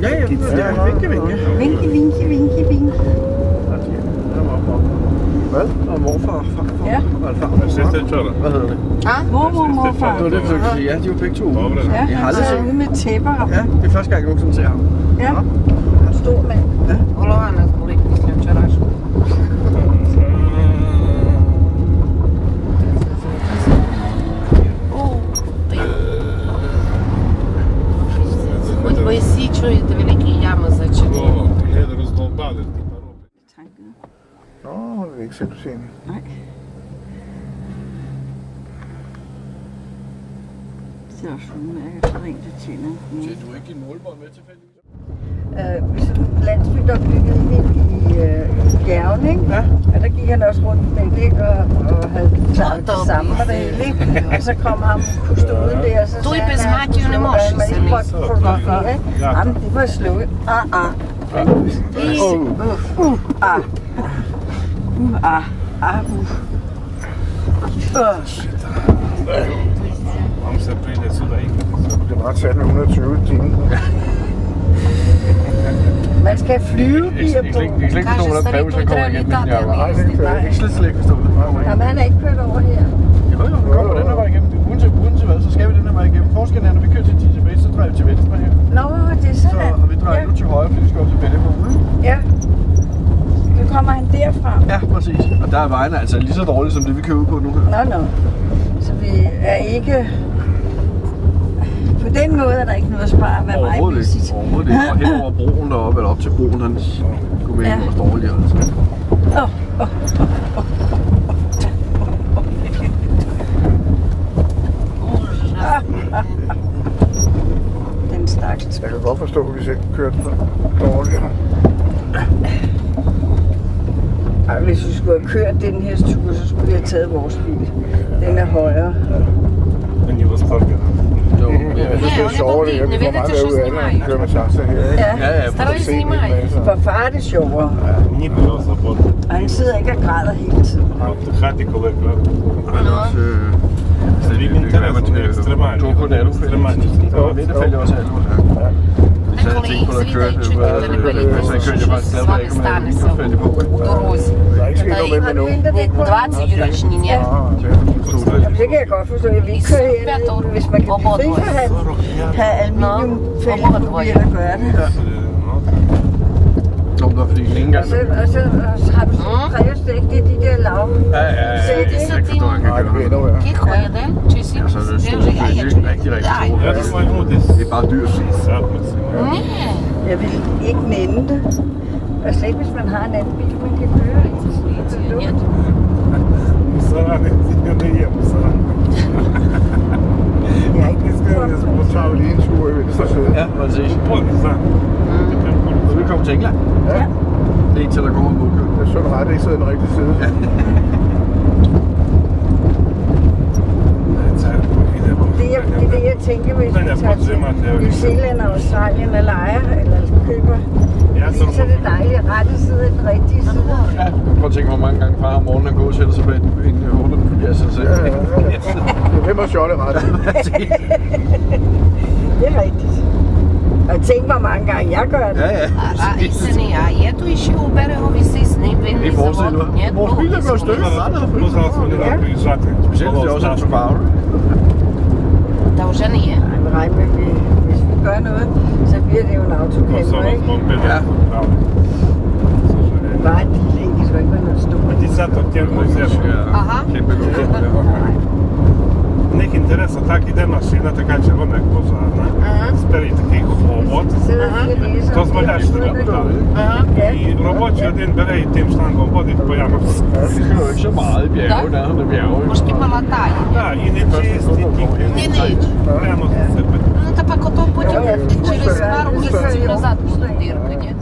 Ja, ja, vinke. Vinke. Hvad? Og morfar. Ja. Hvad hedder det? Morfar. Det var det, jeg sige. Ja, de var begge to ude. Ja, han sidder ude med tæpper. Ja, det er første gang, jeg nogensinde ser ham. Ja. En stor mand. Ja. Голова нас болить після вчорашнього. Хоч ви всі чуєте великі ями зачинені. Nå, det er ikke selvscene. Nej. Det er også udmærket, så rent det tjener. Du har ikke din målbånd med tilfældigvis? Hvis en landsby, der byggede ind i bjergene, ikke? Ja. Og der gik han også rundt med det, og havde klaret det samme og det hele, ikke? Og så kom ham kustoden der, og så Той sagde без han, матів не at можеш man ikke måtte самі. fotografere, ikke? Jamen, det var slået. Det er ret sat med 120 timer. Man skal flyve gear på. Jeg kan slet ikke forstå, hvordan Preben kommer igennem min jakke. Nej, det kan jeg ikke. Slet ikke forstå det. Jamen, han er ikke kørt over her. Jo, vi kommer den her vej igennem. Uanset hvad, så skal vi den her vej igennem. Forskellen er, når vi kører til tilbage, så drejer vi til venstre her. Nå, det er sådan. Så vi drejer nu til højre, fordi vi skal op til Bellevue. Ja. Nu kommer han derfra. Ja, præcis. Og der er vejene altså lige så dårlige, som det vi kører ud på nu her. Nå. Så vi er ikke... På den måde er der ikke noget at spare, hvad mig vil sige. Overhovedet ikke. Og hen over broen deroppe, eller op til broen, han skulle med og står lige altså. Den stakkels. Jeg kan godt forstå, at vi selv kørte dårligere. Ej, hvis vi skulle have kørt den her tur, så skulle vi have taget vores bil. Den er højere. Jo, Det er sjovere, det er. Vi får meget ud af det, at køre med taxa her. Ja. Старий знімає. For far er det sjovere. Мені було заботи. Og han sidder ikke og græder hele tiden. В хаті, коли men også... Це він інтересно, не екстремально. Du på en alu. Og vinterfælge også alu. А коли їх звідти чуть не перелітали, з вами станеться у дорозі. Der er ikke sket noget med mig nu. Не 20-річні, ні? Jamen, det kan jeg godt forstå. Jeg vil ikke køre hernede, hvis man kan blive fri for at have aluminiumfælge på bil at gøre det. Nå, det var fordi ikke engang... Og så har du sådan krævestik, det er de der lav. Ja. Jeg forstår, jeg kan gøre det. Кілько один чи сім? Altså, det er store fælge. Rigtig store Я fælge. думаю, десь Det er bare dyrt. 60 максимум. Ні. Jeg vil ikke nænde det. Og slet ikke, hvis man har en anden bil, man kan køre i. Ні. Мусора не є мусора. Не скажу, Så tager vi lige en tur i Venstresøen. Ja, præcis. спонсор. Så vi kommer til England. Ja. Det er ikke til, der kommer modkøb. Det er sådan ret, ikke sidder den rigtige side. Ja. Det er det, jeg tænker, hvis vi tager til New Zealand og Australien og leger, eller køber. Så er det dejligt at rette side af den rigtige side. Ja, prøv at tænke, hvor mange gange far om morgenen han går og sætter sig bag den bil. Jeg håber, den bliver sig selv. Ja. Det er hvem har shottet ret. Det er rigtigt. Og tænk, hvor mange gange jeg gør det. Ja. А істини, а є то ще у берегові сісни, він Det не er forskellen, завод. Ні, hva'? Vores bil er gået stykker. Ну, зараз вони будуть приїжджати. Specielt, det er også en Subaru. Та вже не є. Ej, men regn med, hvis vi gør noget, så bliver det jo en Ну, autocamper, зараз ikke? бомбили. Bare en lille en, det skal ikke være noget stort. Десяток тягнуть землю. Ага. Kæmpe lort. В них інтересно, так іде машина, така червона, як пожарна. Спереді такий хобот. Дозволяєш себе подати. І робочий один бере і тим шлангом водить по ямах. Ja, det skal jo ikke så meget i bjerge, der er der bjerge. Трошки полатає. Так, і не чисті, Ні, ніч. прямо засипати. Ну, та пак ото потім через пару місяців назад будуть дірки, ні?